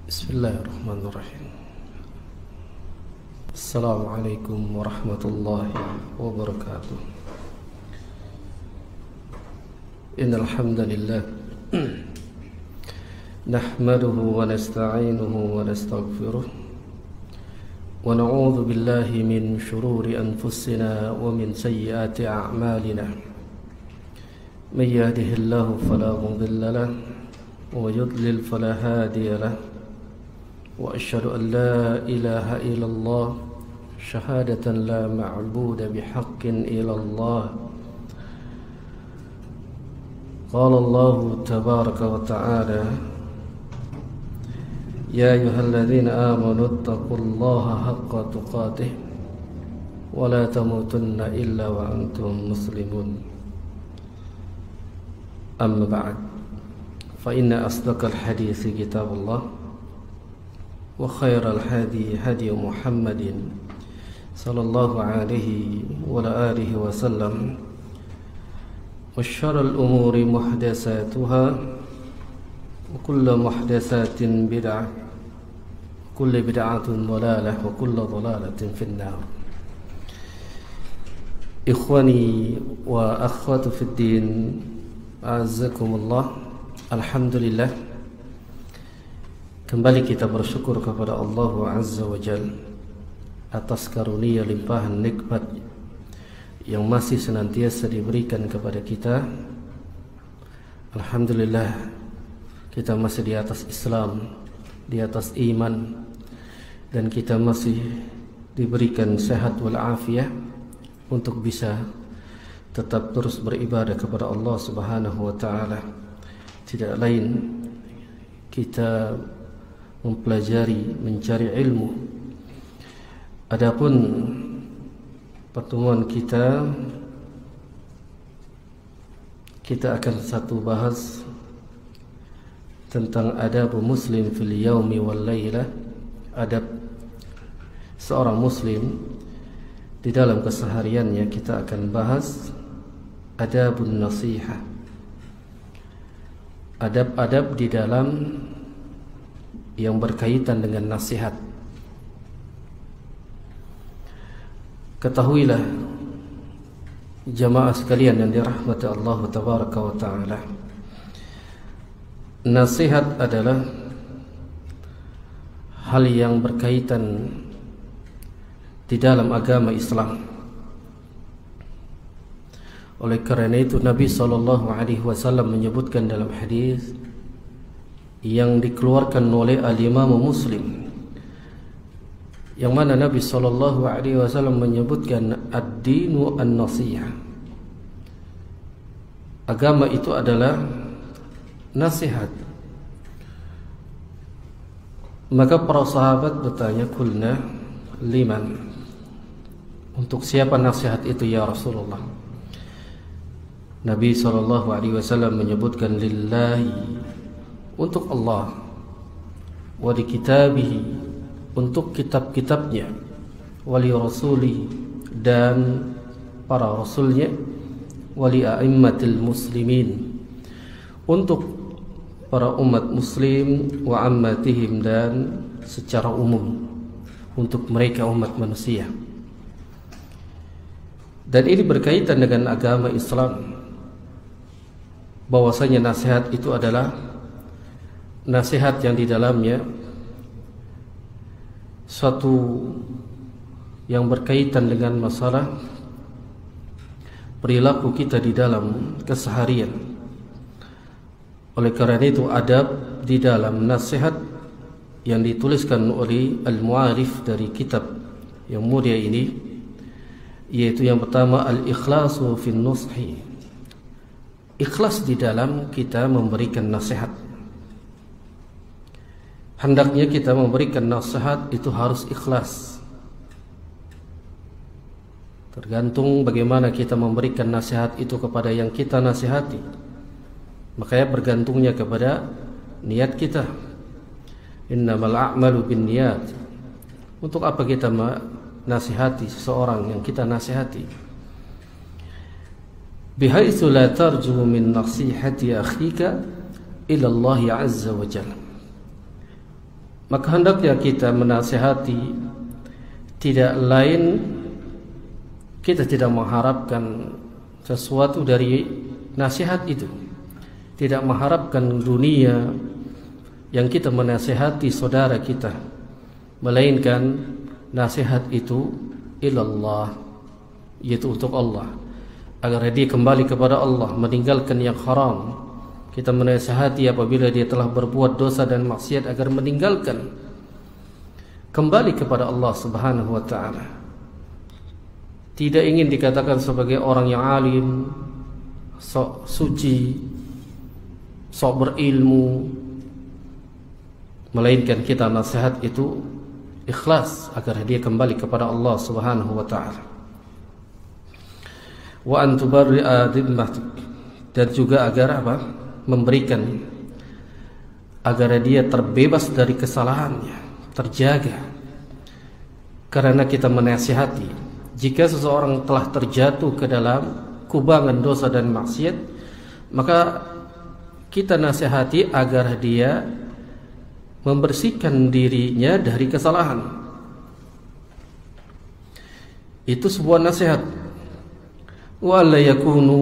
Bismillahirrahmanirrahim. Assalamualaikum warahmatullahi wabarakatuh. Innal hamdalillah nahmaduhu wa nasta'inuhu wa nastaghfiruh wa na'udzu billahi min shururi anfusina wa min sayyiati a'malina. May yahdihillahu fala mudilla lahu wa may yudlil fala hadiya lahu. وأشهد أن لا إله إلا الله شهادة لا معبود بحق إلا الله. قال الله تبارك وتعالى يا أيها الذين آمنوا اتقوا الله حق تقاته ولا تموتن إلا وأنتم مسلمون. أما بعد فإن أصدق الحديث كتاب الله وخير الهدي هدي محمد صلى الله عليه وعلى آله وسلم وشر الأمور محدثاتها وكل محدثات بدعة وكل بدعة ضلالة وكل ضلالة في النار. إخواني وأخواتي في الدين أعزكم الله. Alhamdulillah, kembali kita bersyukur kepada Allah Azza wa Jalla atas karunia limpahan nikmat yang masih senantiasa diberikan kepada kita. Alhamdulillah, kita masih di atas Islam, di atas iman, dan kita masih diberikan sehat wal afiyah untuk bisa tetap terus beribadah kepada Allah Subhanahu wa taala. Tidak lain kita mempelajari, mencari ilmu. Adapun pertemuan kita akan satu bahas tentang adab muslim fil yaumi wal lailah, adab seorang muslim di dalam kesehariannya. Kita akan bahas adabun nasihah, adab-adab di dalam yang berkaitan dengan nasihat. Ketahuilah jamaah sekalian yang dirahmati Allah Tabaraka wa Ta'ala, nasihat adalah hal yang berkaitan di dalam agama Islam. Oleh kerana itu Nabi SAW menyebutkan dalam hadis yang dikeluarkan oleh al-Imam Muslim, yang mana Nabi SAW menyebutkan ad-dinu an-nasihah, agama itu adalah nasihat. Maka para sahabat bertanya, kulna liman, untuk siapa nasihat itu ya Rasulullah? Nabi SAW menyebutkan lillahi, untuk Allah, wa li kitabihi, untuk kitab-kitabnya, wa li rasulihi, dan para rasulnya, wa li a'immatil muslimin, untuk para umat muslim, wa ammatihim, dan secara umum untuk mereka umat manusia. Dan ini berkaitan dengan agama Islam, bahwasanya nasihat itu adalah nasihat yang di dalamnya suatu yang berkaitan dengan masalah perilaku kita di dalam keseharian. Oleh kerana itu adab di dalam nasihat yang dituliskan oleh al-mu'arif dari kitab yang mulia ini, yaitu yang pertama al-ikhlasu fin nushi, ikhlas di dalam kita memberikan nasihat. Hendaknya kita memberikan nasihat itu harus ikhlas. Tergantung bagaimana kita memberikan nasihat itu kepada yang kita nasihati. Makanya bergantungnya kepada niat kita. Innamal a'malu binniyat. Untuk apa kita nasihati seseorang yang kita nasihati? Bihaitsu la tarju min nasihati akhika ila Allah azza wa jalla. maka hendaknya kita menasihati, tidak lain kita tidak mengharapkan sesuatu dari nasihat itu, tidak mengharapkan dunia yang kita menasihati saudara kita, melainkan nasihat itu ilallah, yaitu untuk Allah, agar dia kembali kepada Allah, meninggalkan yang haram. Kita menasihati apabila dia telah berbuat dosa dan maksiat agar meninggalkan, kembali kepada Allah Subhanahu wa ta'ala. Tidak ingin dikatakan sebagai orang yang alim, sok suci, sok berilmu, melainkan kita nasihat itu ikhlas agar dia kembali kepada Allah Subhanahu wa ta'ala. Wa an tubarri'a dhimmatik, dan juga agar apa? Memberikan agar dia terbebas dari kesalahannya, terjaga. Karena kita menasihati, jika seseorang telah terjatuh ke dalam kubangan dosa dan maksiat, maka kita nasihati agar dia membersihkan dirinya dari kesalahan. Itu sebuah nasihat. Wa la yakunu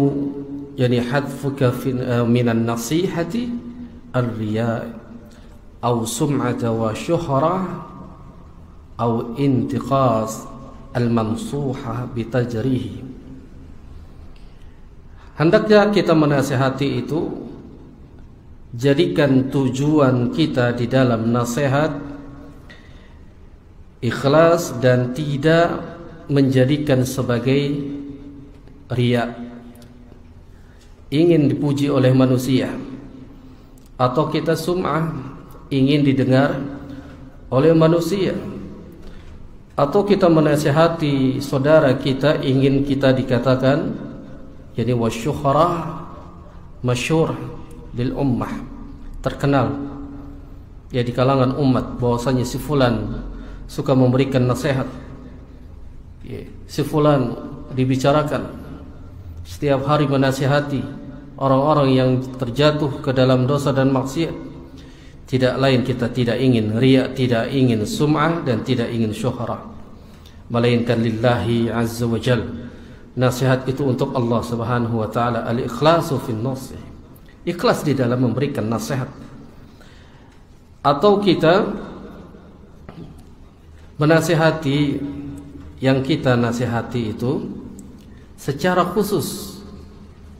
yani hadfuka minan nasihati ar-riya' aw sum'ata wa syuhra aw intiqas al-mansuha bitajrihi. Hendaknya kita menasihati itu, jadikan tujuan kita di dalam nasihat ikhlas dan tidak menjadikan sebagai riya, ingin dipuji oleh manusia, atau kita sum'ah, ingin didengar oleh manusia, atau kita menasihati saudara kita ingin kita dikatakan jadi wasyuhra masyhur lil ummah, terkenal ya di kalangan umat bahwasanya si fulan suka memberikan nasihat, si fulan dibicarakan setiap hari menasihati orang-orang yang terjatuh ke dalam dosa dan maksiat. Tidak lain kita tidak ingin riya, tidak ingin sum'ah, dan tidak ingin syuhra, melainkan lillahi azza wa jal. Nasihat itu untuk Allah Subhanahu wa ta'ala. Al-ikhlasu fin nasih, ikhlas di dalam memberikan nasihat. Atau kita menasihati, yang kita nasihati itu secara khusus,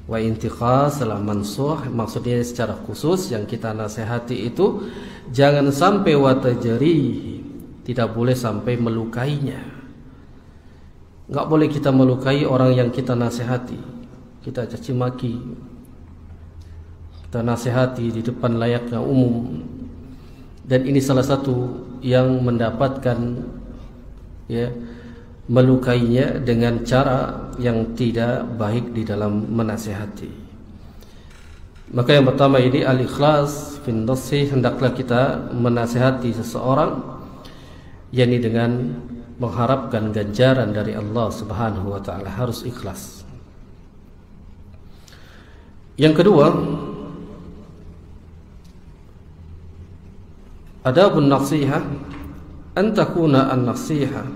wa intiqas al-mansuh, maksudnya secara khusus yang kita nasihati itu jangan sampai watajri, tidak boleh sampai melukainya. Enggak boleh kita melukai orang yang kita nasihati, kita caci maki, kita nasihati di depan layaknya umum. Dan ini salah satu yang mendapatkan ya melukainya dengan cara yang tidak baik di dalam menasihati. Maka yang pertama ini al-ikhlas fin nasih, hendaklah kita menasihati seseorang yakni dengan mengharapkan ganjaran dari Allah Subhanahu wa ta'ala, harus ikhlas. Yang kedua, adabun nasihah an takuna an-nasihah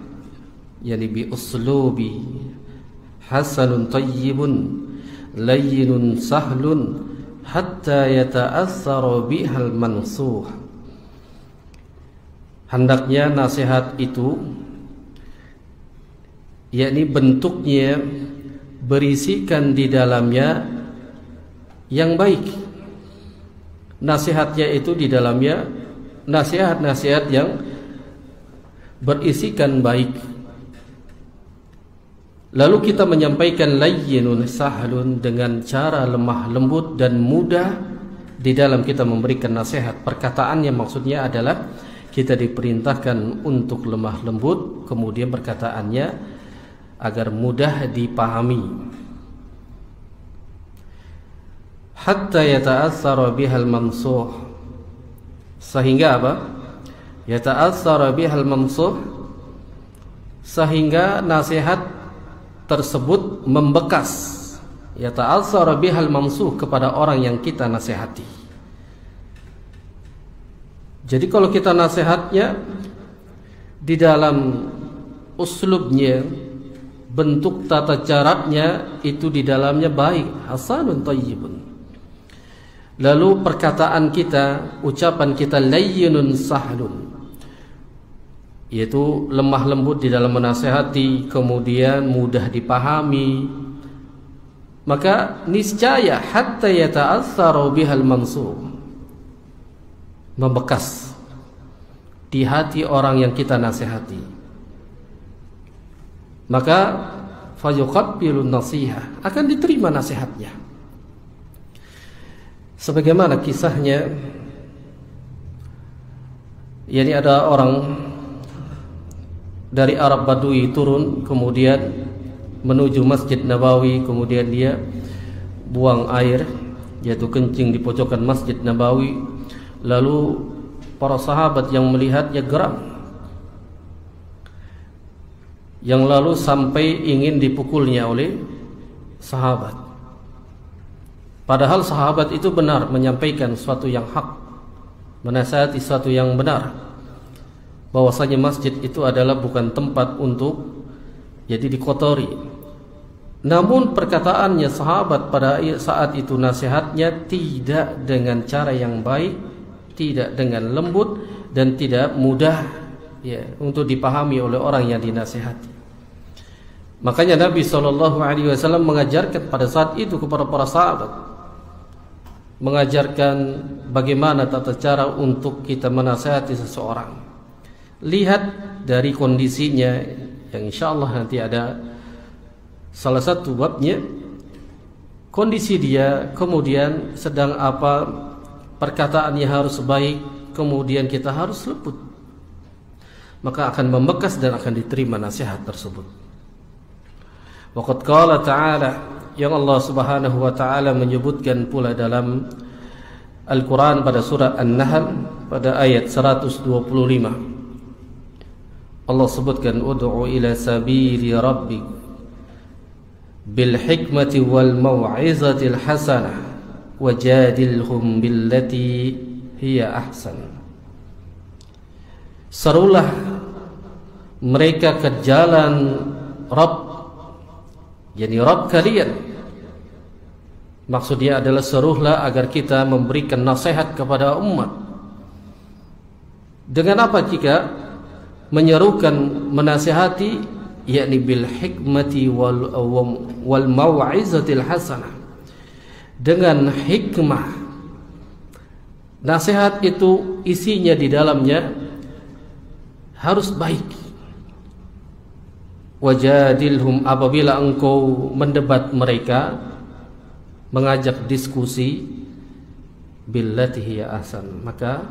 yani bi uslubi hasanun tayyibun layyinun sahlun hatta yata'assara bihal mansuh. Hendaknya nasihat itu yakni bentuknya berisikan di dalamnya yang baik. Nasihatnya itu di dalamnya nasihat-nasihat yang berisikan baik. Lalu kita menyampaikan layyinun sahlun, dengan cara lemah lembut dan mudah di dalam kita memberikan nasihat. Perkataannya maksudnya adalah kita diperintahkan untuk lemah lembut, kemudian perkataannya agar mudah dipahami. Hatta yata'assara bihal mansuh, sehingga apa? Yata'assara bihal mansuh, sehingga nasihat tersebut membekas. Yata'assara bihal mansuh, kepada orang yang kita nasihati. Jadi kalau kita nasihatnya di dalam uslubnya, bentuk tata caranya itu di dalamnya baik, hasanun thayyibun. Lalu perkataan kita, ucapan kita layyinun sahlun, yaitu lemah lembut di dalam menasehati, kemudian mudah dipahami, maka niscaya hatta yata'assaru bihal mansur, membekas di hati orang yang kita nasihati. Maka fayuqabbilun nasihah, akan diterima nasihatnya. Sebagaimana kisahnya, yakni ada orang dari Arab Badui turun kemudian menuju Masjid Nabawi, kemudian dia buang air, yaitu kencing di pojokan Masjid Nabawi. Lalu para sahabat yang melihatnya geram, yang lalu sampai ingin dipukulnya oleh sahabat. Padahal sahabat itu benar menyampaikan sesuatu yang hak, menasihati sesuatu yang benar, bahwasanya masjid itu adalah bukan tempat untuk jadi dikotori. Namun perkataannya sahabat pada saat itu, nasihatnya tidak dengan cara yang baik, tidak dengan lembut, dan tidak mudah untuk dipahami oleh orang yang dinasihati. Makanya Nabi SAW mengajarkan pada saat itu kepada para sahabat, mengajarkan bagaimana tata cara untuk kita menasihati seseorang. Lihat dari kondisinya, yang insya Allah nanti ada salah satu babnya, kondisi dia, kemudian sedang apa, perkataannya harus baik, kemudian kita harus lembut, maka akan membekas dan akan diterima nasihat tersebut. Waqad qala ta'ala, yang Allah Subhanahu wa ta'ala menyebutkan pula dalam Al-Quran pada surat An-Nahl pada ayat 125. Allah sebutkan, ud'u ila sabili rabbik bil hikmati wal mau'izatil hasanah wajadilhum billati hiya ahsan. Serulah mereka ke jalan Rabb, yakni Rabb kalian. Maksudnya adalah serulah agar kita memberikan nasihat kepada umat. Dengan apa jika menyerukan, menasihati, yakni bil hikmati wal mau'izatil hasanah, dengan hikmah. Nasihat itu isinya di dalamnya harus baik. Wajadilhum, apabila engkau mendebat mereka, mengajak diskusi, billati hiya ahsan, maka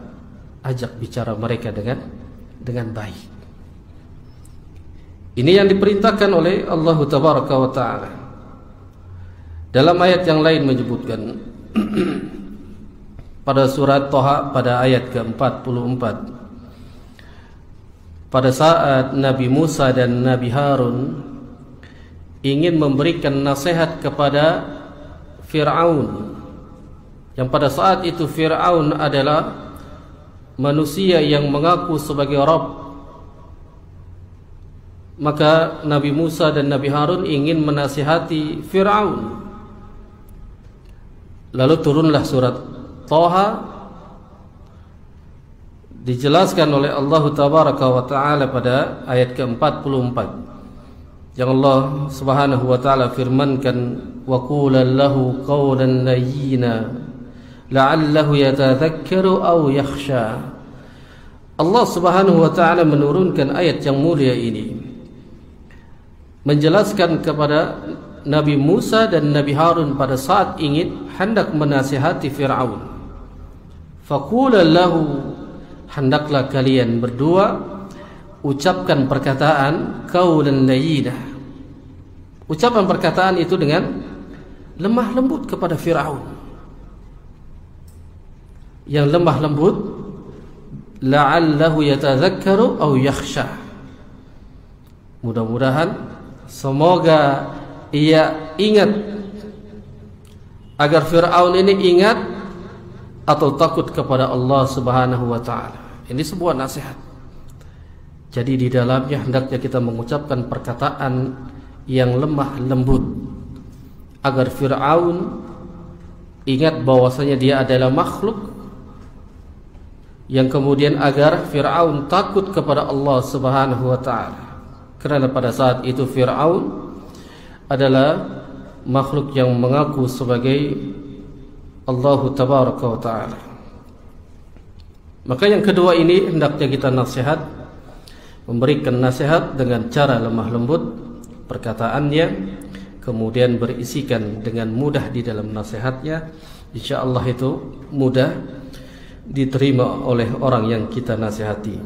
ajak bicara mereka dengan baik. Ini yang diperintahkan oleh Allah Tabaraka wa Ta'ala. Dalam ayat yang lain menyebutkan pada surat Thaha pada ayat ke-44, pada saat Nabi Musa dan Nabi Harun ingin memberikan nasihat kepada Fir'aun, yang pada saat itu Fir'aun adalah manusia yang mengaku sebagai Rabb. Maka Nabi Musa dan Nabi Harun ingin menasihati Fir'aun. Lalu turunlah surat Thaha, dijelaskan oleh Allah Tabaraka wa Ta'ala pada ayat ke-44, yang Allah Subhanahu wa Ta'ala firmankan, wa qula lahu qawlan layyina la'allahu yatadhakkaru aw yakhsha. Allah Subhanahu wa Ta'ala menurunkan ayat yang mulia ini menjelaskan kepada Nabi Musa dan Nabi Harun pada saat ingin hendak menasihati Fir'aun. Faqula lahu, hendaklah kalian berdua ucapkan perkataan qaulan layyinah. Ucapan perkataan itu dengan lemah lembut kepada Fir'aun. Yang lemah lembut, la'allahu yatadhakkaru aw yakhsha. Mudah-mudahan, semoga ia ingat, agar Fir'aun ini ingat atau takut kepada Allah Subhanahu wa Ta'ala. Ini sebuah nasihat. Jadi di dalamnya hendaknya kita mengucapkan perkataan yang lemah lembut agar Fir'aun ingat bahwasanya dia adalah makhluk, yang kemudian agar Fir'aun takut kepada Allah Subhanahu wa ta'ala. Karena pada saat itu Fir'aun adalah makhluk yang mengaku sebagai Allah Tabaraka wa ta'ala. Maka yang kedua ini hendaknya kita nasihat, memberikan nasihat dengan cara lemah lembut perkataannya, kemudian berisikan dengan mudah di dalam nasihatnya. InsyaAllah itu mudah diterima oleh orang yang kita nasihati.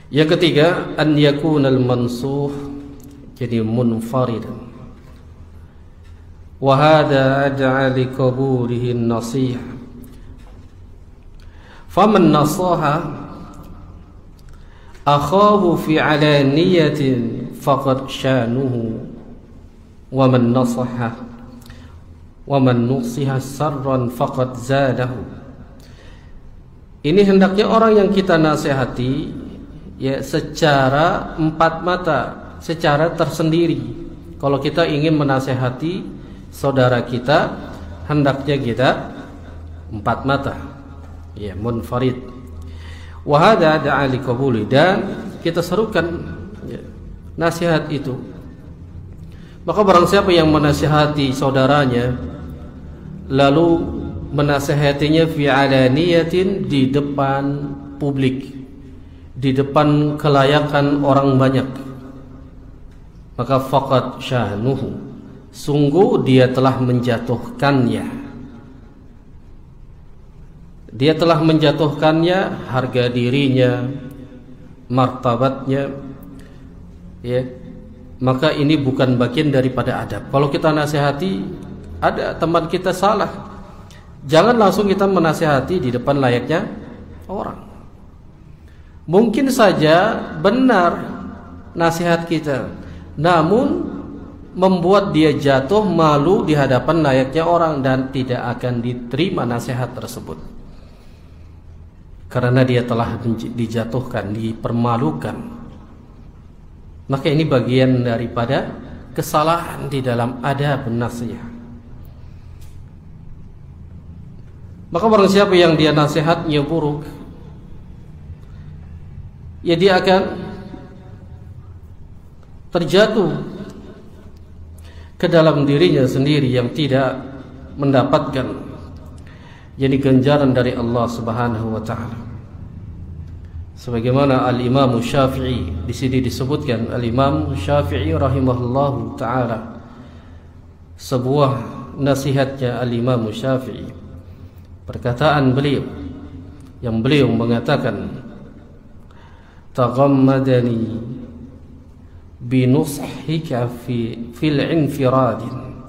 Yang ketiga, an yakunal mansuh, jadi munfaridan. Wa hadha ad'a li qabulihi an-nasihah. Faman nasaha akhahu fi alaniyatin faqad shanuhu, wa man nasaha wa man nusiha sarran faqad zadahu. Ini hendaknya orang yang kita nasihati ya secara empat mata, secara tersendiri. Kalau kita ingin menasihati saudara kita, hendaknya kita empat mata, ya, munfarid. Wa hadza da'a li qabuli, dan kita serukan ya, nasihat itu. Maka barang siapa yang menasihati saudaranya lalu menasihatinya fi alaniyatin, di depan publik, di depan kelayakan orang banyak, maka faqad syahnuhu, sungguh dia telah menjatuhkannya. Dia telah menjatuhkannya, harga dirinya, martabatnya, ya. Maka ini bukan bagian daripada adab. Kalau kita nasihati, ada teman kita salah, jangan langsung kita menasihati di depan layaknya orang. Mungkin saja benar nasihat kita, namun membuat dia jatuh malu di hadapan layaknya orang, dan tidak akan diterima nasihat tersebut, karena dia telah dijatuhkan, dipermalukan. Maka ini bagian daripada kesalahan di dalam adab nasihat. Maka barang siapa yang dia nasihatnya buruk, ya dia akan terjatuh ke dalam dirinya sendiri yang tidak mendapatkan jadi ganjaran dari Allah Subhanahu wa taala. Sebagaimana Al-Imam Syafi'i, di sini disebutkan Al-Imam Syafi'i rahimahullahu taala, sebuah nasihatnya Al-Imam Syafi'i, perkataan beliau yang beliau mengatakan, taghammadani binushika fil infiradin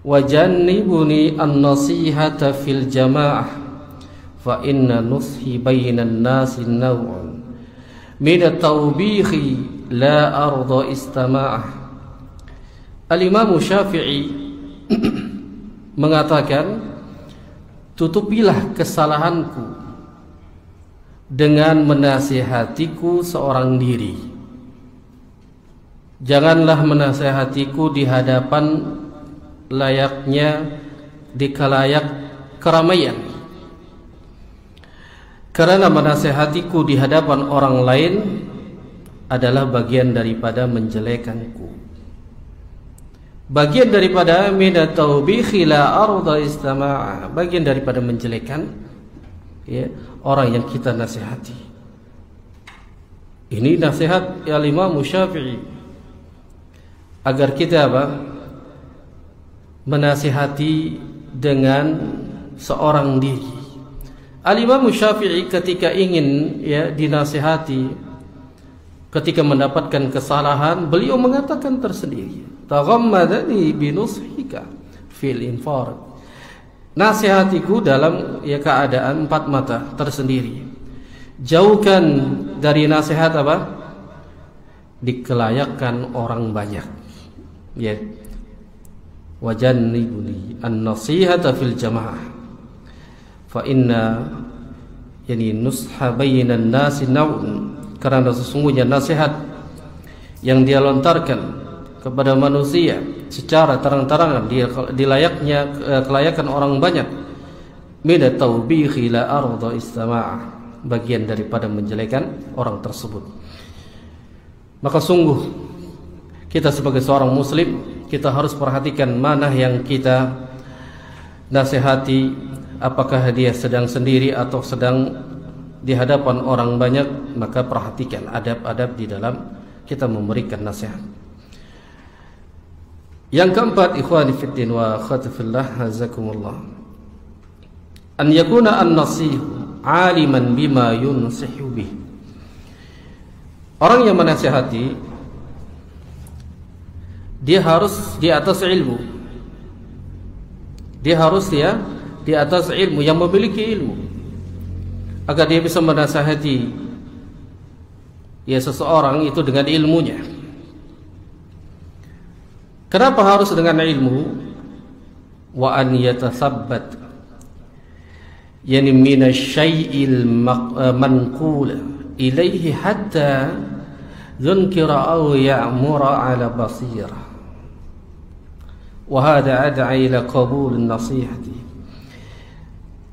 wajannibuni an-nasihata fil jama'ah fa inna nushi bainan nasi naw'un min at-tawbihi la arda istama'ah. Al-Imam Syafi'i mengatakan, tutupilah kesalahanku dengan menasihatiku seorang diri. Janganlah menasihatiku di hadapan layaknya di kalayak keramaian, karena menasihatiku di hadapan orang lain adalah bagian daripada menjelekanku, bagian daripada minat taubihi la arda istama'a, bagian daripada menjelekan ya, orang yang kita nasihati. Ini nasihat Imam Syafi'i agar kita menasihati dengan seorang diri. Al-Imam Syafi'i ketika ingin ya dinasihati, ketika mendapatkan kesalahan, beliau mengatakan tersendiri, taghammadani binushika fil infar, nasihatiku dalam ya keadaan empat mata tersendiri. Jauhkan dari nasihat dikelayakan orang banyak, ya. Wajannibuni an-nasihata fil jamaah fa inna Yani nusha bainan nasi naun, karena sesungguhnya nasihat yang dia lontarkan kepada manusia secara terang-terangan di layaknya kelayakan orang banyak, mina taubihi la arda istama'ah, bagian daripada menjelekan orang tersebut. Maka sungguh kita sebagai seorang muslim, kita harus perhatikan mana yang kita nasihati, apakah dia sedang sendiri atau sedang di hadapan orang banyak. Maka perhatikan adab-adab di dalam kita memberikan nasihat. Yang keempat, ikhwani fiddin wa akhwati fillah, hazakumullah, an yakuna an-nasihu aliman bima yunsihu bih. Orang yang menasihati, dia harus di atas ilmu. Dia harus di atas ilmu, yang memiliki ilmu, agar dia bisa menasihati seseorang itu dengan ilmunya. Kenapa harus dengan ilmu? Wa an yatathabbat, yani min asy-syai'il manqul ilaihi hatta yunkira aw ya'mura ala basirah. Wa hadha ad'a ila qabul an-nasihati.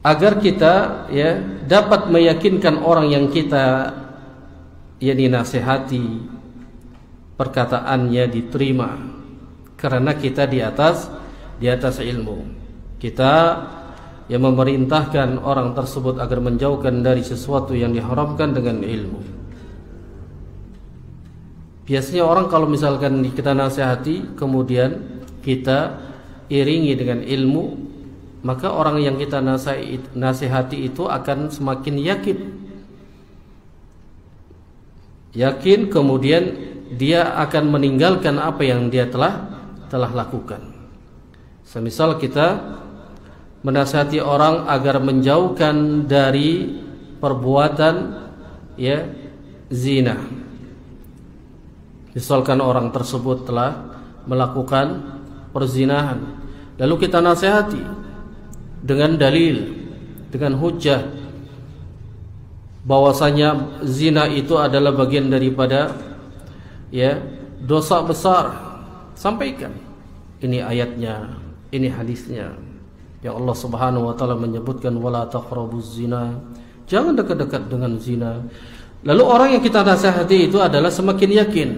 Agar kita dapat meyakinkan orang yang kita dinasihati, perkataannya diterima, karena kita di atas ilmu. Kita yang memerintahkan orang tersebut agar menjauhkan dari sesuatu yang diharamkan dengan ilmu. Biasanya orang kalau misalkan kita nasihati kemudian kita iringi dengan ilmu, maka orang yang kita nasihati itu akan semakin yakin, kemudian dia akan meninggalkan apa yang dia telah lakukan. Semisal kita menasihati orang agar menjauhkan dari perbuatan zina. Misalkan orang tersebut telah melakukan perzinahan, lalu kita nasihati dengan dalil, dengan hujjah bahwasanya zina itu adalah bagian daripada dosa besar. Sampaikan, ini ayatnya, ini hadisnya. Ya Allah Subhanahu wa taala menyebutkan wala taqrabuz zina, jangan dekat-dekat dengan zina. Lalu orang yang kita nasihati itu adalah semakin yakin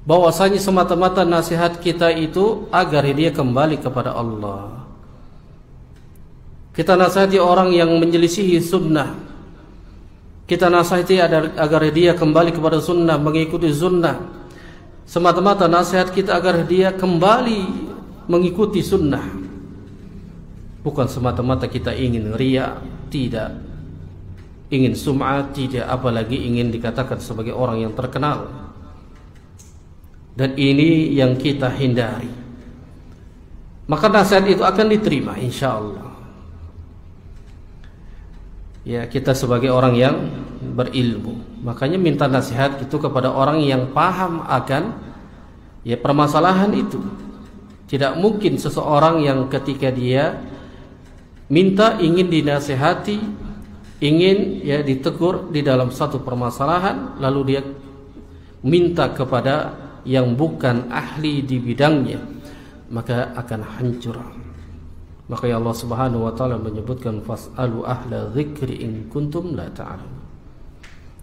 bahwasanya semata-mata nasihat kita itu agar dia kembali kepada Allah. Kita nasihati orang yang menyelisihi sunnah, kita nasihati agar dia kembali kepada sunnah, mengikuti sunnah. Semata-mata nasihat kita agar dia kembali mengikuti sunnah, bukan semata-mata kita ingin riya, tidak, ingin sum'ah, tidak, apalagi ingin dikatakan sebagai orang yang terkenal. Dan ini yang kita hindari. Maka nasihat itu akan diterima insyaallah. Kita sebagai orang yang berilmu, makanya minta nasihat itu kepada orang yang paham akan permasalahan itu. Tidak mungkin seseorang yang ketika dia minta, ingin dinasihati, ingin ditegur di dalam satu permasalahan, lalu dia minta kepada yang bukan ahli di bidangnya, maka akan hancur. Maka Allah Subhanahu wa taala menyebutkan fas'alu ahla dzikri in kuntum la ta'lamun.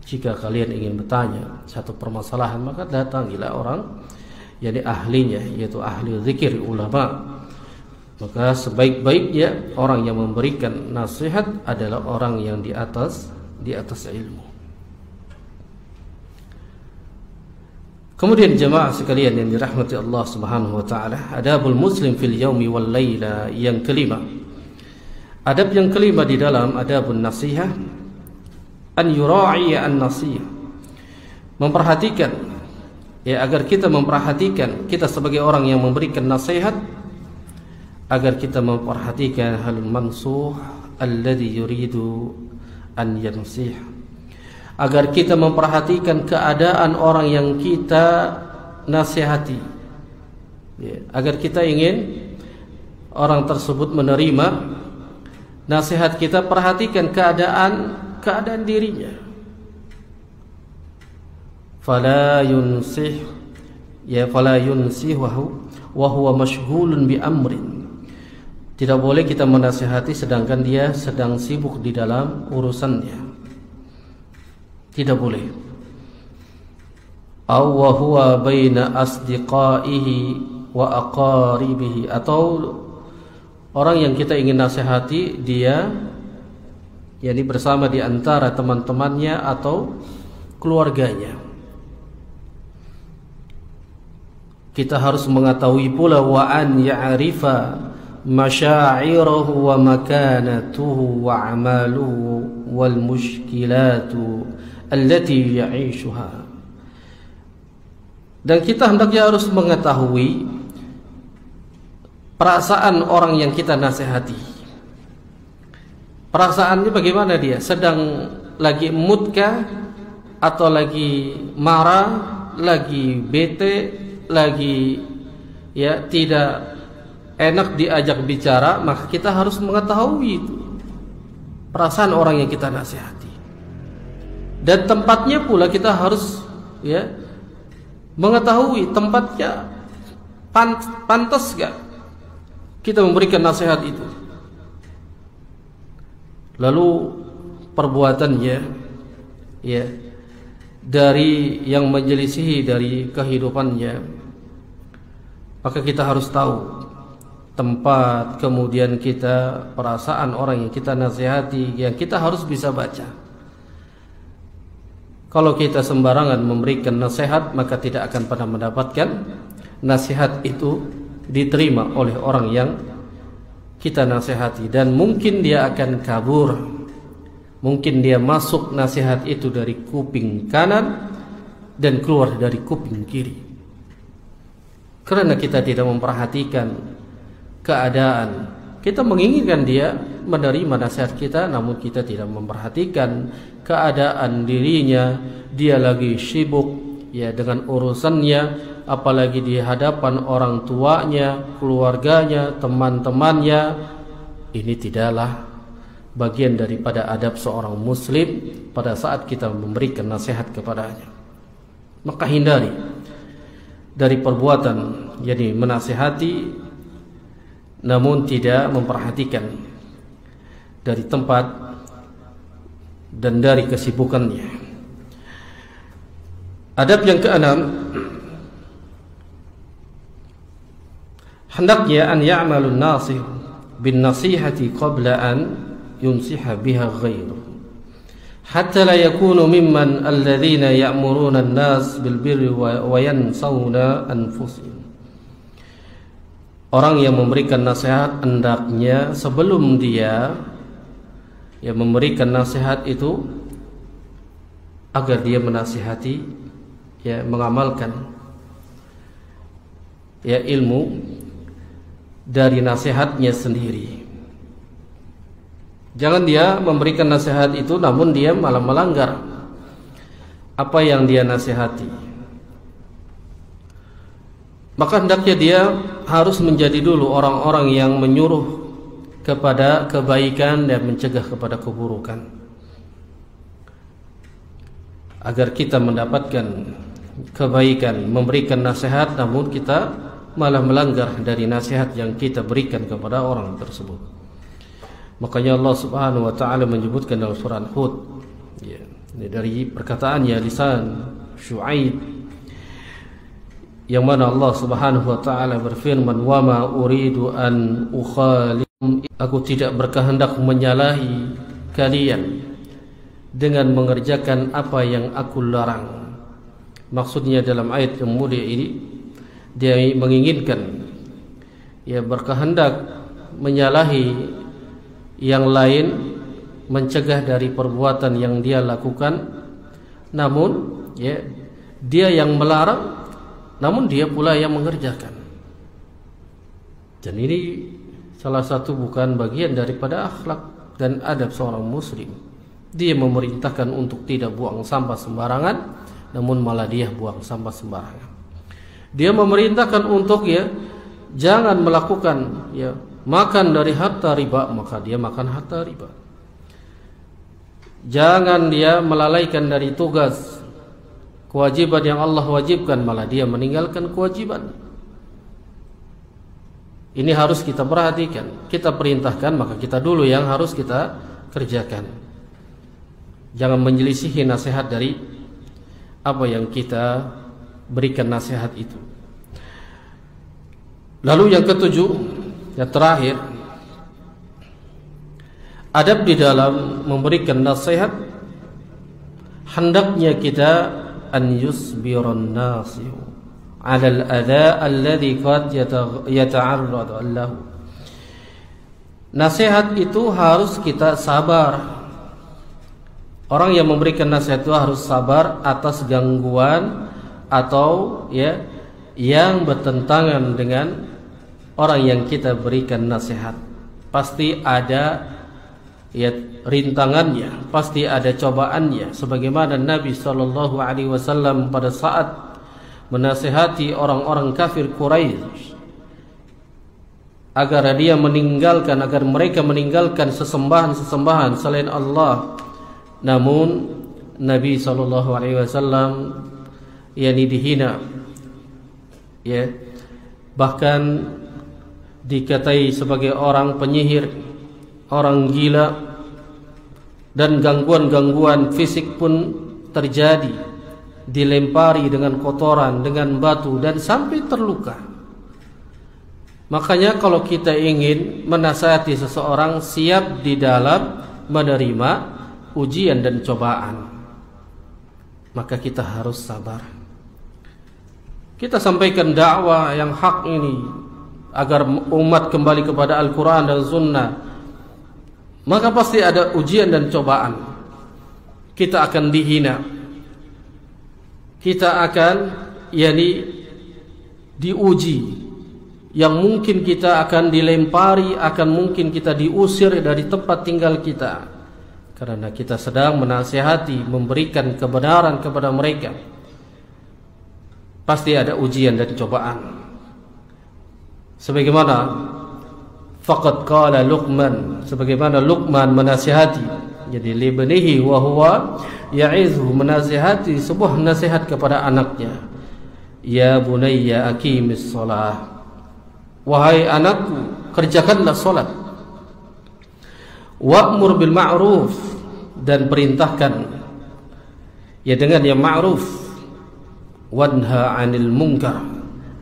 Jika kalian ingin bertanya satu permasalahan, maka datangilah orang ahlinya, yaitu ahli zikir, ulama. Maka sebaik-baiknya orang yang memberikan nasihat adalah orang yang di atas ilmu. Kemudian jemaah sekalian yang dirahmati Allah Subhanahu wa taala, adabul muslim fil yaumi wal laila, yang kelima. Adab yang kelima di dalam adabun nasihah, an yura'i an-nasihah, memperhatikan, agar kita memperhatikan, kita sebagai orang yang memberikan nasihat, agar kita memperhatikan hal mansuh alladhi yuridu an yansih, agar kita memperhatikan keadaan orang yang kita nasihati, agar kita ingin orang tersebut menerima nasihat kita, perhatikan keadaan dirinya. Fala yunsihu wa huwa mashghulun bi amrin. Tidak boleh kita menasihati sedangkan dia sedang sibuk di dalam urusannya. Tidak boleh. Aw wa huwa baina asdiqaihi wa aqaribihi, atau orang yang kita ingin nasihati dia yakni bersama di antara teman-temannya atau keluarganya. Kita harus mengetahui pula wa an ya'rifa masyaa'irahu wa makanatuhu wa amaluhu wal mushkilatu allati ya'ishuha. Dan kita hendaknya harus mengetahui perasaan orang yang kita nasihati. Perasaannya bagaimana dia? Sedang lagi mood kah? Atau lagi marah, lagi bete, lagi ya tidak enak diajak bicara, maka kita harus mengetahui itu perasaan orang yang kita nasihati. Dan tempatnya pula kita harus ya mengetahui tempatnya pantas gak kita memberikan nasihat itu. Lalu perbuatannya ya dari yang menyelisihi dari kehidupannya, maka kita harus tahu tempat, kemudian kita perasaan orang yang kita nasihati, yang kita harus bisa baca. Kalau kita sembarangan memberikan nasihat, maka tidak akan pernah mendapatkan nasihat itu diterima oleh orang yang kita nasihati, dan mungkin dia akan kabur. Mungkin dia masuk nasihat itu dari kuping kanan dan keluar dari kuping kiri, karena kita tidak memperhatikan keadaan. Kita menginginkan dia menerima nasihat kita, namun kita tidak memperhatikan keadaan dirinya. Dia lagi sibuk ya dengan urusannya, apalagi di hadapan orang tuanya, keluarganya, teman-temannya. Ini tidaklah bagian daripada adab seorang muslim pada saat kita memberikan nasihat kepadanya. Maka hindari dari perbuatan jadi menasihati namun tidak memperhatikan dari tempat dan dari kesibukannya. Adab yang keenam, hendaknya an ya'malun nasih bin nasihati qabla an yunsiha biha ghairuh, hatta la yakunu mimman alladhina ya'muruna an-nas bil birri wa yansawna anfusihim. Orang yang memberikan nasihat hendaknya sebelum dia memberikan nasihat itu, agar dia menasihati mengamalkan ilmu dari nasihatnya sendiri. Jangan dia memberikan nasihat itu namun dia malah melanggar apa yang dia nasihati. Maka hendaknya dia harus menjadi dulu orang-orang yang menyuruh kepada kebaikan dan mencegah kepada keburukan, agar kita mendapatkan kebaikan, memberikan nasihat namun kita malah melanggar dari nasihat yang kita berikan kepada orang tersebut. Makanya Allah Subhanahu wa taala menyebutkan dalam surah Hud, ini dari perkataannya lisan Syuaib, yang mana Allah Subhanahu wa taala berfirman, "Wa ma uridu an ukhalikum," aku tidak berkehendak menyalahi kalian dengan mengerjakan apa yang aku larang. Maksudnya dalam ayat yang mulia ini dia menginginkan berkehendak menyalahi yang lain, mencegah dari perbuatan yang dia lakukan, namun dia yang melarang, namun dia pula yang mengerjakan. Dan ini salah satu bukan bagian daripada akhlak dan adab seorang muslim. Dia memerintahkan untuk tidak buang sampah sembarangan, namun malah dia buang sampah sembarangan. Dia memerintahkan untuk jangan melakukan makan dari harta riba, maka dia makan harta riba. Jangan dia melalaikan dari tugas kewajiban yang Allah wajibkan, malah dia meninggalkan kewajiban. Ini harus kita perhatikan. Kita perintahkan, maka kita dulu yang harus kita kerjakan. Jangan menyelisihi nasihat dari apa yang kita berikan nasihat itu. Lalu yang ketujuh, yang terakhir, adab di dalam memberikan nasihat, hendaknya kita an yusbiran nasihu 'ala al-adha alladhi qad yata'arradu lahu. Nasihat itu harus kita sabar. Orang yang memberikan nasihat itu harus sabar atas gangguan atau yang bertentangan dengan orang yang kita berikan nasihat. Pasti ada rintangannya, pasti ada cobaannya. Sebagaimana Nabi SAW pada saat menasihati orang-orang kafir Quraisy agar mereka meninggalkan sesembahan selain Allah. Namun Nabi SAW dihina, bahkan dikatai sebagai orang penyihir, orang gila, dan gangguan-gangguan fisik pun terjadi, dilempari dengan kotoran, dengan batu, dan sampai terluka. Makanya kalau kita ingin menasihati seseorang, siap di dalam menerima ujian dan cobaan, maka kita harus sabar. Kita sampaikan dakwah yang hak ini agar umat kembali kepada Al-Quran dan Sunnah, maka pasti ada ujian dan cobaan. Kita akan dihina, kita akan diuji, yang mungkin kita akan dilempari, akan mungkin kita diusir dari tempat tinggal kita, karena kita sedang menasihati, memberikan kebenaran kepada mereka. Pasti ada ujian dan cobaan. Sebagaimana faqad qala Luqman, sebagaimana Luqman menasihati, jadi libnihi wa huwa ya'izuhu, menasihati sebuah nasihat kepada anaknya. Ya bunayya aqimis shalah, wahai anakku, kerjakanlah salat. Wa'mur bil ma'ruf, dan perintahkan dengan yang ma'ruf. Wanha 'anil munkar,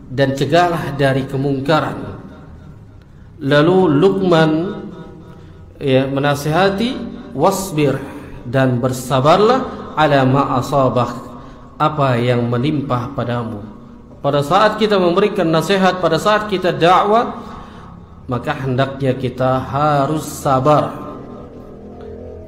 dan cegahlah dari kemungkaran. Lalu Luqman menasihati, wasbir, dan bersabarlah, ala ma asabah, apa yang menimpa padamu. Pada saat kita memberikan nasihat, pada saat kita dakwah, maka hendaknya kita harus sabar.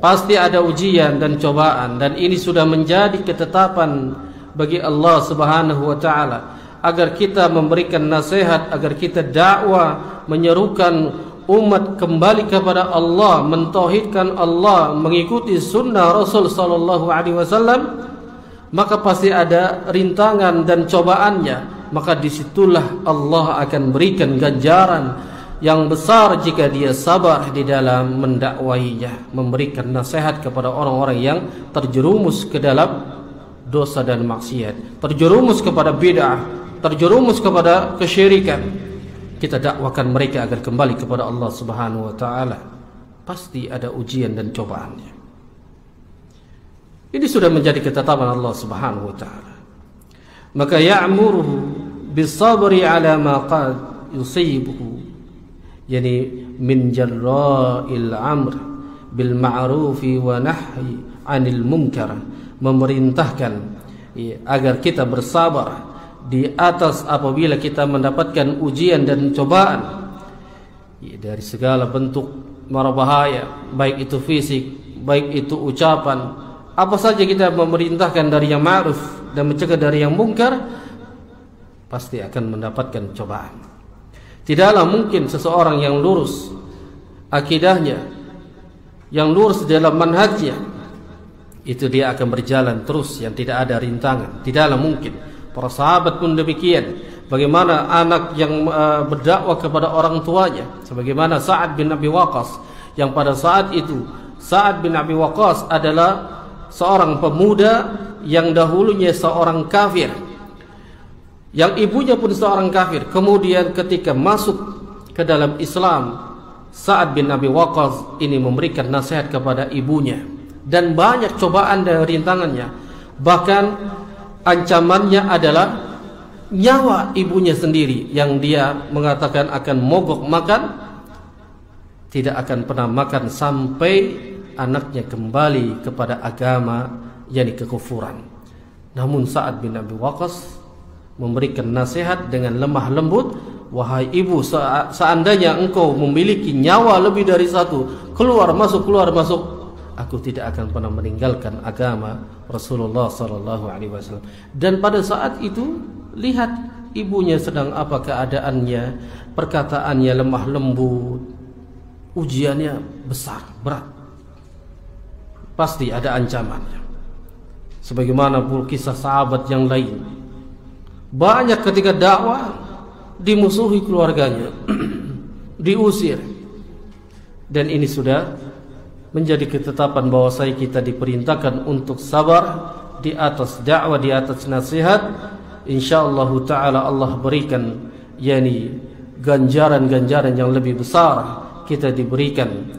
Pasti ada ujian dan cobaan, dan ini sudah menjadi ketetapan bagi Allah Subhanahu wa taala, agar kita memberikan nasihat, agar kita dakwah, menyerukan umat kembali kepada Allah, mentauhidkan Allah, mengikuti sunnah Rasul sallallahu alaihi wasallam, maka pasti ada rintangan dan cobaannya. Maka disitulah Allah akan berikan ganjaran yang besar jika dia sabar di dalam mendakwahinya, memberikan nasihat kepada orang-orang yang terjerumus ke dalam dosa dan maksiat, terjerumus kepada bid'ah, terjerumus kepada kesyirikan. Kita dakwakan mereka agar kembali kepada Allah Subhanahu wa taala. Pasti ada ujian dan cobaannya. Ini sudah menjadi ketetapan Allah Subhanahu wa taala. Maka ya'muruhu bisabri ala ma qad yusibuhu, min jarra'il amr bil ma'rufi wa nahyi 'anil munkar, memerintahkan agar kita bersabar di atas apabila kita mendapatkan ujian dan cobaan dari segala bentuk mara bahaya, baik itu fisik, baik itu ucapan, apa saja kita memerintahkan dari yang ma'ruf dan mencegah dari yang mungkar, pasti akan mendapatkan cobaan. Tidaklah mungkin seseorang yang lurus akidahnya, yang lurus dalam manhajnya, itu dia akan berjalan terus yang tidak ada rintangan. Tidaklah mungkin. Para sahabat pun demikian. Bagaimana anak yang berdakwah kepada orang tuanya, sebagaimana Sa'ad bin Abi Waqqas, yang pada saat itu Sa'ad bin Abi Waqqas adalah seorang pemuda yang dahulunya seorang kafir, yang ibunya pun seorang kafir. Kemudian ketika masuk ke dalam Islam, Sa'ad bin Abi Waqqas ini memberikan nasihat kepada ibunya, dan banyak cobaan dan rintangannya. Bahkan ancamannya adalah nyawa ibunya sendiri, yang dia mengatakan akan mogok makan, tidak akan pernah makan sampai anaknya kembali kepada agama, yakni kekufuran. Namun Sa'ad bin Abi Waqqas memberikan nasihat dengan lemah lembut, wahai ibu, seandainya engkau memiliki nyawa lebih dari satu, keluar masuk, aku tidak akan pernah meninggalkan agama Rasulullah SAW. Dan pada saat itu lihat ibunya sedang apa keadaannya, perkataannya lemah lembut, ujiannya besar, berat, pasti ada ancamannya. Sebagaimana pula kisah sahabat yang lain, banyak ketika dakwah dimusuhi keluarganya, diusir. Dan ini sudah menjadi ketetapan bahwa kita diperintahkan untuk sabar di atas dakwah, di atas nasihat. Insyaallah ta'ala Allah berikan yakni ganjaran-ganjaran yang lebih besar kita diberikan,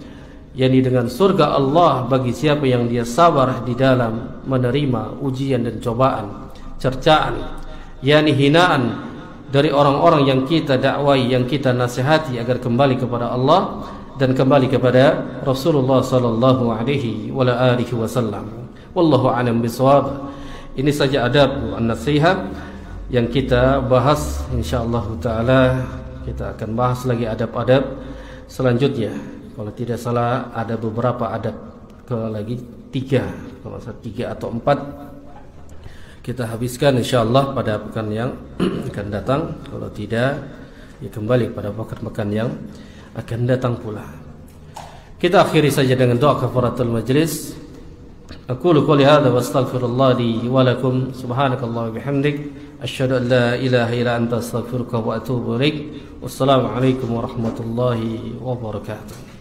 yakni dengan surga Allah bagi siapa yang dia sabar di dalam menerima ujian dan cobaan, cercaan, yakni hinaan dari orang-orang yang kita dakwai, yang kita nasihati agar kembali kepada Allah dan kembali kepada Rasulullah sallallahu alaihi wasallam. Wallahu a'lam bishawab. Ini saja adab an-nasihat yang kita bahas. Insyaallah taala kita akan bahas lagi adab-adab selanjutnya. Kalau tidak salah ada beberapa adab, lagi 3, kalau 3 atau 4 kita habiskan insyaallah pada pekan yang akan datang. Kalau tidak, ya kembali pada pekan-pekan yang akan datang pula. Kita akhiri saja dengan doa kafaratul majlis. Aqulu qouli hadza wa astaghfirullah li wa lakum. Subhanakallah wa bihamdik, asyhadu an la ilaha illa anta astaghfiruka wa atubu ilaik. Wassalamu alaikum warahmatullahi wabarakatuh.